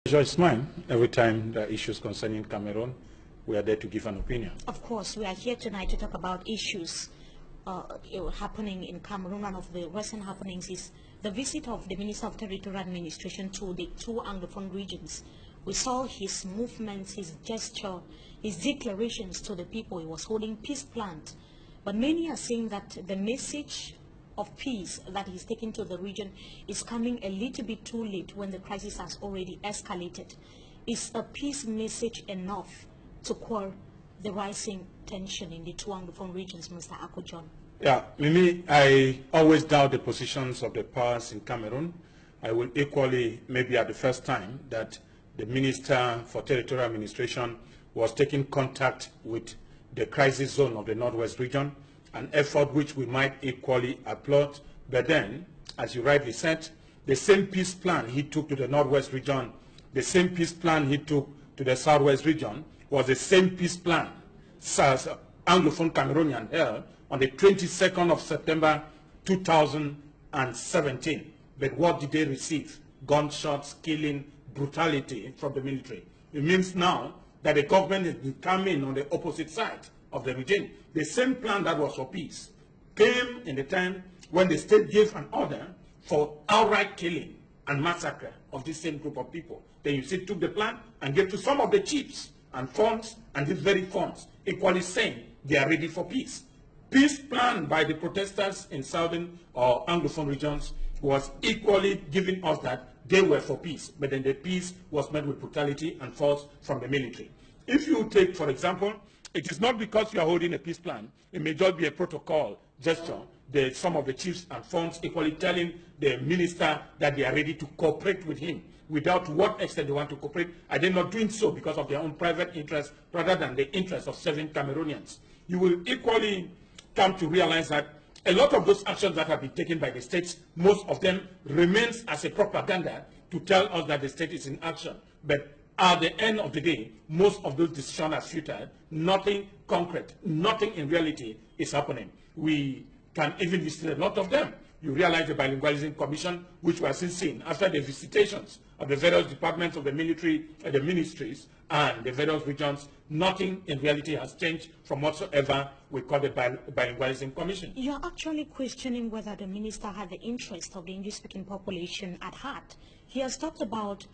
It's mine. Every time there are issues concerning Cameroon, we are there to give an opinion. Of course, we are here tonight to talk about issues happening in Cameroon. One of the recent happenings is the visit of the Minister of Territorial Administration to the two Anglophone regions. We saw his movements, his gesture, his declarations to the people. He was holding peace plans. But many are saying that the message of peace that he's taking to the region is coming a little bit too late when the crisis has already escalated. Is a peace message enough to quell the rising tension in the two Anglophone regions, Mr. Akojon? Yeah, Mimi, I always doubt the positions of the powers in Cameroon. I will equally, maybe at the first time, that the Minister for Territorial Administration was taking contact with the crisis zone of the Northwest region, an effort which we might equally applaud. But then, as you rightly said, the same peace plan he took to the Northwest region, the same peace plan he took to the Southwest region, was the same peace plan as Anglophone Cameroonian held on the 22nd of September 2017. But what did they receive? Gunshots, killing, brutality from the military. It means now that the government is becoming on the opposite side of the regime. The same plan that was for peace came in the time when the state gave an order for outright killing and massacre of this same group of people. Then you see, took the plan and gave to some of the chiefs and funds, and these very funds equally saying they are ready for peace. Peace plan by the protesters in southern or Anglophone regions was equally giving us that they were for peace, but then the peace was met with brutality and force from the military. If you take, for example, it is not because you are holding a peace plan. It may just be a protocol gesture. Some of the chiefs and funds equally telling the minister that they are ready to cooperate with him. Without what extent they want to cooperate, are they not doing so because of their own private interest rather than the interest of serving Cameroonians? You will equally come to realize that a lot of those actions that have been taken by the states, most of them remains as a propaganda to tell us that the state is in action. But at the end of the day, most of those decisions are futile. Nothing concrete, nothing in reality is happening. We can even visit a lot of them. You realize the Bilingualism Commission, which we are still seeing after the visitations of the various departments of the military, the ministries, and the various regions, nothing in reality has changed from whatsoever we call the Bilingualism Commission. You're actually questioning whether the minister had the interest of the English-speaking population at heart. He has talked about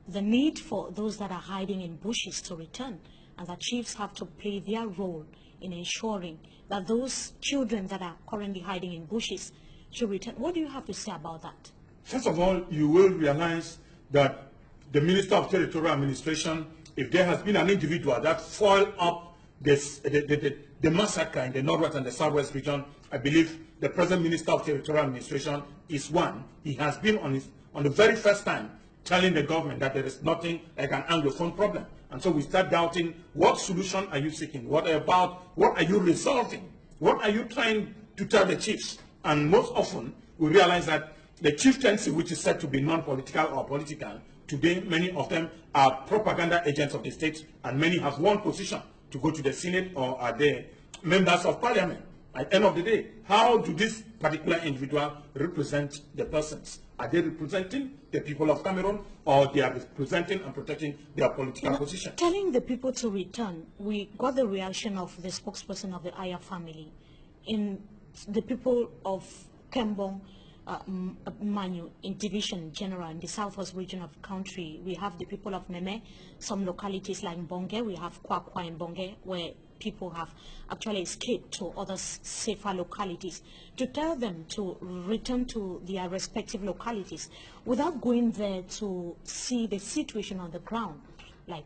the need for those that are hiding in bushes to return, and that chiefs have to play their role in ensuring that those children that are currently hiding in bushes should return. What do you have to say about that? First of all, you will realize that the Minister of Territorial Administration, if there has been an individual that foiled up the massacre in the Northwest and the Southwest region, I believe the present Minister of Territorial Administration is one. He has been on the very first time telling the government that there is nothing like an Anglophone problem. And so we start doubting, what solution are you seeking? What are you resolving? What are you trying to tell the chiefs? And most often, we realize that the chieftaincy, which is said to be non-political or political, today many of them are propaganda agents of the state, and many have one position to go to the Senate or are the members of parliament. At the end of the day, how do this particular individual represent the persons? Are they representing the people of Cameroon, or they are representing and protecting their political position? Telling the people to return, we got the reaction of the spokesperson of the Aya family. In the people of Kembong, Manu, in Division General, in the southwest region of the country, we have the people of Meme, some localities like Mbonge, we have Kwakwa in Mbonge, where people have actually escaped to other safer localities, to tell them to return to their respective localities without going there to see the situation on the ground, like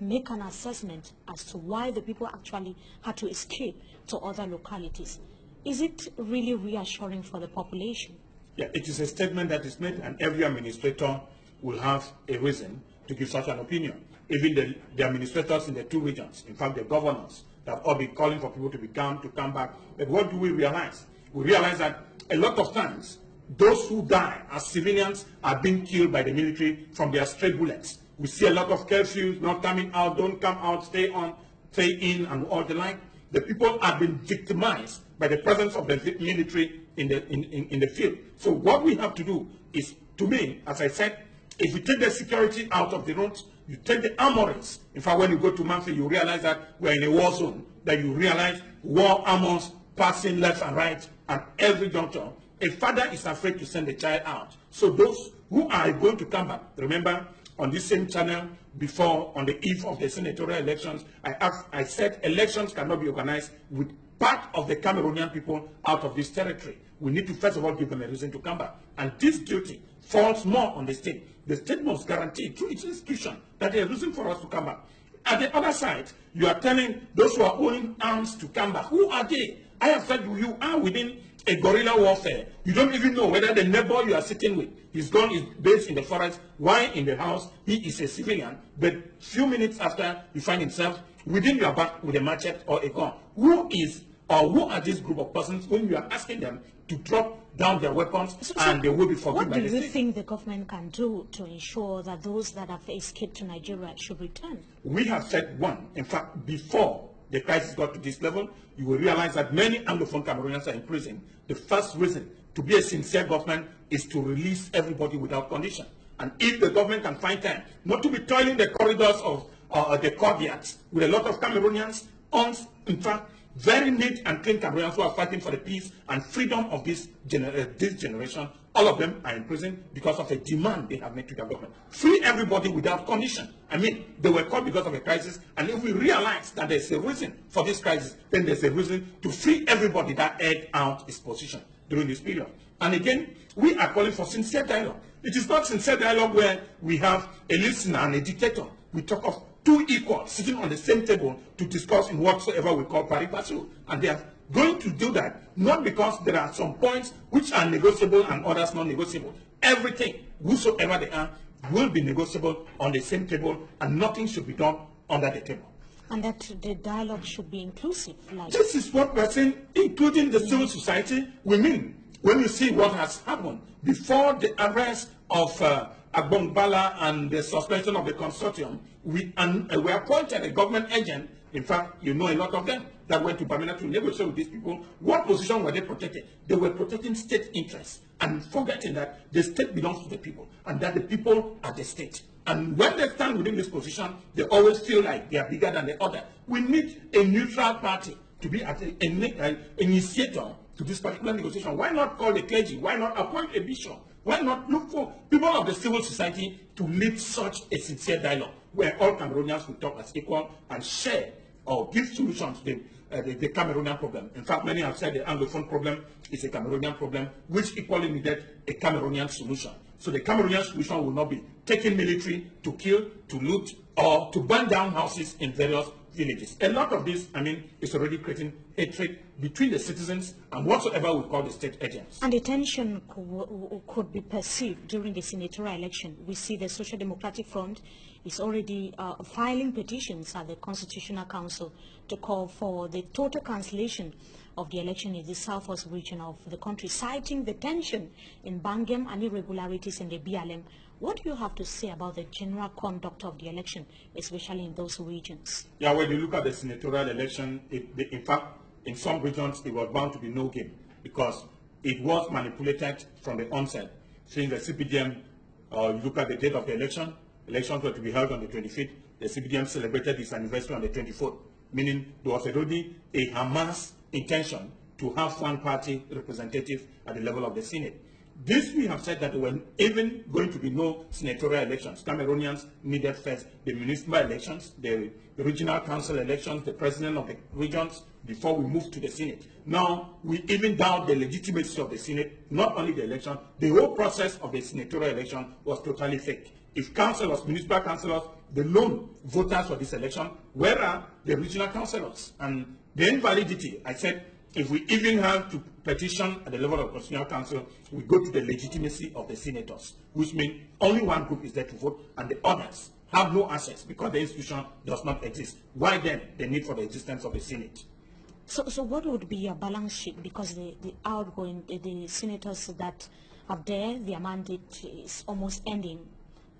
make an assessment as to why the people actually had to escape to other localities. Is it really reassuring for the population? Yeah, it is a statement that is made, and every administrator will have a reason to give such an opinion. Even the administrators in the two regions, in fact the governors, that have all been calling for people to come back. But what do we realize? We realize that a lot of times, those who die as civilians are being killed by the military from their stray bullets. We see a lot of curfews, not coming out, don't come out, stay on, stay in, and all the like. The people have been victimized by the presence of the military in the field. So what we have to do is, to me, as I said, If you take the security out of the roads, you take the armories. In fact, when you go to Manfi, you realize that we're in a war zone, that you realize war armors passing left and right at every juncture. A father is afraid to send a child out. So those who are going to come back, remember, on this same channel before, on the eve of the senatorial elections, I said elections cannot be organized with part of the Cameroonian people out of this territory. We need to first of all give them a reason to come back. And this duty falls more on the state. The state must guarantee through its institution that there is a reason for us to come back. At the other side, you are telling those who are owning arms to come back. Who are they? I have said you are within a guerrilla warfare. You don't even know whether the neighbor you are sitting with, his gun is based in the forest, while in the house he is a civilian. But few minutes after, you find himself within your back with a machete or a gun. Who is or who are this group of persons when you are asking them to drop down their weapons and they will be forgiven by the state? What do you think the government can do to ensure that those that have escaped to Nigeria should return? We have said one. In fact, before the crisis got to this level, you will realize that many Anglophone Cameroonians are in prison. The first reason to be a sincere government is to release everybody without condition. And if the government can find time not to be toiling the corridors of the courtyards with a lot of Cameroonians, in fact, very neat and clean Cameroonians who are fighting for the peace and freedom of this generation, all of them are in prison because of a demand they have made to the government. Free everybody without condition. I mean, they were caught because of a crisis, and if we realize that there's a reason for this crisis, then there's a reason to free everybody that egged out his position during this period. And again, we are calling for sincere dialogue. It is not sincere dialogue where we have a listener and a dictator. We talk of two equals sitting on the same table to discuss in whatsoever we call pari passu. And they are going to do that not because there are some points which are negotiable and others non-negotiable. Everything, whosoever they are, will be negotiable on the same table, and nothing should be done under the table. And that the dialogue should be inclusive. Like this is what we're saying, including the civil society. We mean, when you see what has happened before the arrest of Agbongbala and the suspension of the consortium, we appointed a government agent. In fact, you know a lot of them that went to Bamina to negotiate with these people. What position were they protecting? They were protecting state interests and forgetting that the state belongs to the people and that the people are the state. And when they stand within this position, they always feel like they are bigger than the other. We need a neutral party to be an initiator to this particular negotiation. Why not call the clergy? Why not appoint a bishop? Why not look for people of the civil society to lead such a sincere dialogue where all Cameroonians will talk as equal and share or give solutions to the Cameroonian problem? In fact, many have said the Anglophone problem is a Cameroonian problem, which equally needed a Cameroonian solution. So the Cameroonian solution will not be taking military to kill, to loot, or to burn down houses in various villages. A lot of this, I mean, is already creating hatred between the citizens and whatsoever we call the state agents. And the tension could be perceived during the senatorial election. We see the Social Democratic Front is already filing petitions at the Constitutional Council to call for the total cancellation of the election in the southwest region of the country, citing the tension in Bangem and irregularities in the BLM. What do you have to say about the general conduct of the election, especially in those regions? Yeah, when you look at the senatorial election, in fact, in some regions, it was bound to be no game because it was manipulated from the onset. Since the CPDM, you look at the date of the election, elections were to be held on the 25th. The CPDM celebrated its anniversary on the 24th, meaning there was already a Hamas intention to have one party representative at the level of the Senate. This we have said that there were even going to be no senatorial elections. Cameroonians needed first the municipal elections, the regional council elections, the president of the regions, before we move to the Senate. Now, we even doubt the legitimacy of the Senate, not only the election, the whole process of the senatorial election was totally fake. If councillors, municipal councillors, the lone voters for this election, where are the regional councillors? And the invalidity, I said, if we even have to petition at the level of Constitutional Council, we go to the legitimacy of the senators, which means only one group is there to vote, and the others have no access because the institution does not exist. Why then the need for the existence of the Senate? So what would be a balance sheet? Because the outgoing, the senators that are there, their mandate is almost ending,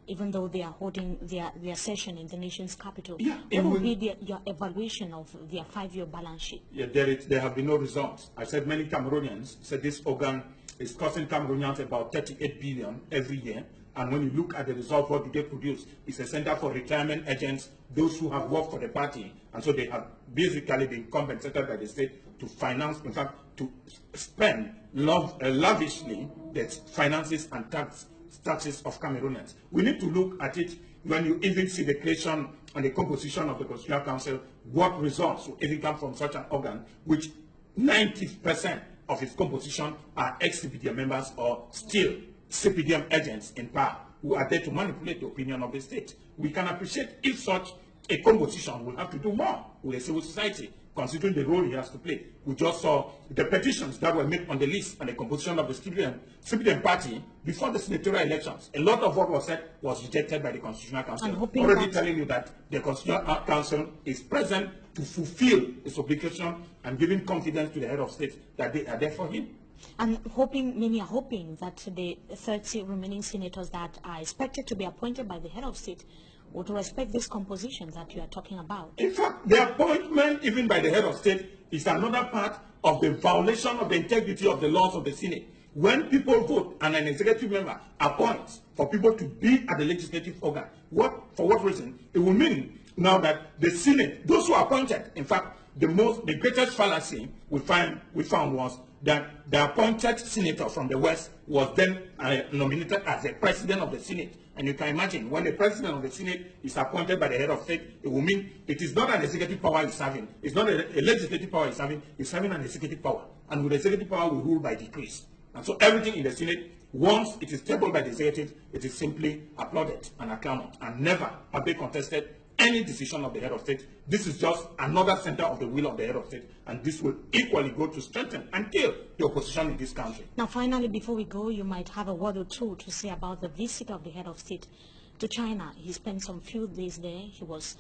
even though they are holding their session in the nation's capital. Yeah, what would be your evaluation of their 5-year balance sheet? Yeah, there have been no results. I said many Cameroonians said this organ is costing Cameroonians about 38 billion every year, And when you look at the result, what do they produce? It's a center for retirement agents, those who have worked for the party, and so they have basically been compensated by the state to finance, in fact, to spend lavishly the finances and taxes of Cameroonians. We need to look at it when you even see the creation and the composition of the Constitutional Council, what results will even come from such an organ, which 90% of its composition are ex-CPDM members or still CPDM agents in power who are there to manipulate the opinion of the state. We can appreciate if such a composition will have to do more with the civil society, considering the role he has to play. We just saw the petitions that were made on the list and the composition of the CPDM party before the senatorial elections. A lot of what was said was rejected by the Constitutional Council, already telling you that the Constitutional Council is present to fulfill its obligation and giving confidence to the head of state that they are there for him. And many are hoping that the 30 remaining senators that are expected to be appointed by the head of state would respect this composition that you are talking about. In fact, the appointment even by the head of state is another part of the violation of the integrity of the laws of the Senate. When people vote and an executive member appoints for people to be at the legislative organ, for what reason? It will mean now that the Senate, those who are appointed, in fact, the greatest fallacy we found was that the appointed senator from the West was then nominated as the president of the Senate. And you can imagine, when the president of the Senate is appointed by the head of state, it will mean it is not an executive power he's having. It's not a legislative power he's having an executive power. And with executive power, we rule by decrees. And so everything in the Senate, once it is tabled by the executive, it is simply applauded and acclaimed. And never have they contested any decision of the head of state. This is just another center of the will of the head of state, and this will equally go to strengthen and kill the opposition in this country. Now, finally, before we go, you might have a word or two to say about the visit of the head of state to China. He spent some few days there. He was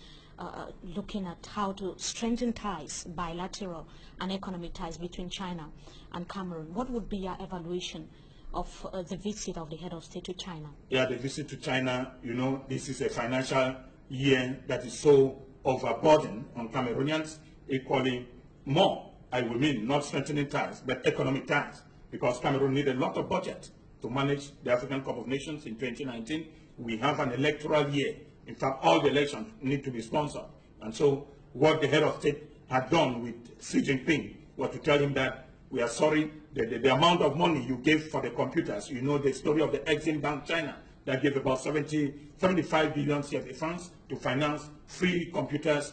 looking at how to strengthen ties, bilateral and economic ties between China and Cameroon. What would be your evaluation of the visit of the head of state to China? Yeah, the visit to China, you know, this is a financial year that is so overburdened on Cameroonians, equally more, I will mean, not strengthening ties, but economic ties, because Cameroon needs a lot of budget to manage the African Cup of Nations in 2019. We have an electoral year. In fact, all the elections need to be sponsored. And so what the head of state had done with Xi Jinping was to tell him that we are sorry that the amount of money you gave for the computers, you know the story of the Exim Bank China, that gave about 75 billion CFA francs to finance free computers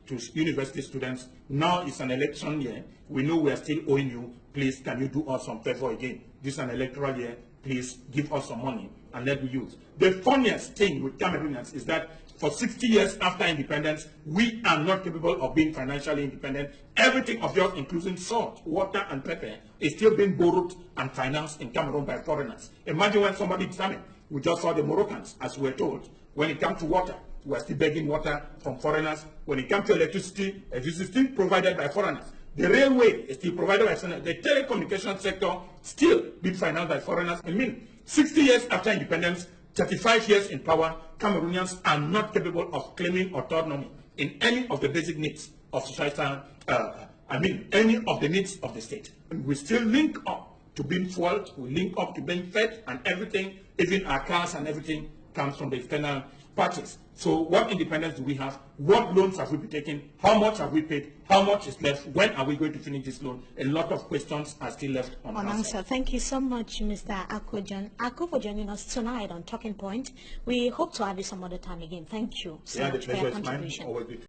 to university students. Now it's an election year. We know we are still owing you. Please, can you do us some favor again? This is an electoral year. Please give us some money and let me use. The funniest thing with Cameroonians is that for 60 years after independence, we are not capable of being financially independent. Everything of yours, including salt, water, and pepper, is still being borrowed and financed in Cameroon by foreigners. Imagine when somebody determined. We just saw the Moroccans, as we were told. When it comes to water, we are still begging water from foreigners. When it comes to electricity, electricity is still provided by foreigners. The railway is still provided by foreigners. The telecommunication sector still being financed by foreigners. I mean, 60 years after independence, 35 years in power, Cameroonians are not capable of claiming autonomy in any of the basic needs of societal, any of the needs of the state. And we still link up to being fueled, we link up to being fed, and everything, even our cars and everything, comes from the external parties. So what independence do we have? What loans have we been taking? How much have we paid? How much is left? When are we going to finish this loan? A lot of questions are still left unanswered. Thank you so much, Mr. Aku, for joining us tonight on Talking Point. We hope to have you some other time again. Thank you so much for your contribution.